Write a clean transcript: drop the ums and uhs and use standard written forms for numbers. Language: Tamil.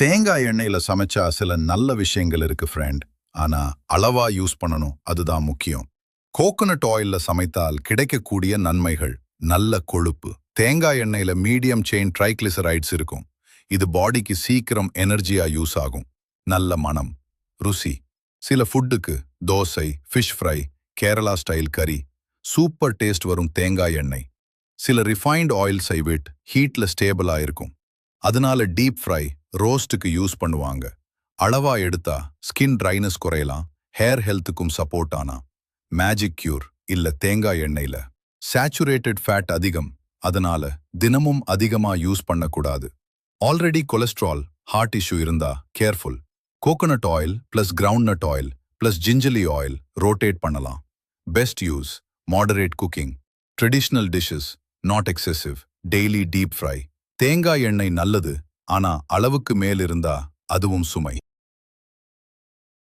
தேங்காய் எண்ணெயில சமைச்சா சில நல்ல விஷயங்கள் இருக்கு ஃப்ரெண்ட். ஆனா அளவா யூஸ் பண்ணணும், அதுதான் முக்கியம். கோகனட் ஆயில்ல சமைத்தால் கிடைக்கக்கூடிய நன்மைகள்: நல்ல கொழுப்பு. தேங்காய் எண்ணெயில மீடியம் செயின் ட்ரைக்ளிசரைட்ஸ் இருக்கும். இது பாடிக்கு சீக்கிரம் எனர்ஜியா யூஸ் ஆகும். நல்ல மனம். ருசி. சில ஃபுட்டுக்கு dosa, fish fry, Kerala style கறி சூப்பர் டேஸ்ட் வரும் தேங்காய் எண்ணெய். சில ரிஃபைன்ட் ஆயில் சைவிட் ஹீட்ல ஸ்டேபிளா இருக்கும். அதனால டீப் ஃப்ரை, ரோஸ்ட்டுக்கு யூஸ் பண்ணுவாங்க. அளவா எடுத்தா ஸ்கின் ட்ரைனஸ் குறையலாம், ஹேர் ஹெல்த்துக்கும் சப்போர்ட் ஆனா. மேஜிக் கியூர் இல்ல தேங்காய் எண்ணெயில சேச்சுரேட்டட் ஃபேட் அதிகம். அதனால தினமும் அதிகமா யூஸ் பண்ணக்கூடாது. ஆல்ரெடி கொலஸ்ட்ரால், ஹார்ட் இஷ்யூ இருந்தா careful. Coconut oil plus groundnut oil plus gingelly oil rotate பண்ணலாம். Best use moderate cooking. Traditional dishes, not excessive. Daily deep fry. தேங்காய் எண்ணெய் நல்லது, ஆனா அளவுக்கு மேல் இருந்தா அதுவும் சுமை.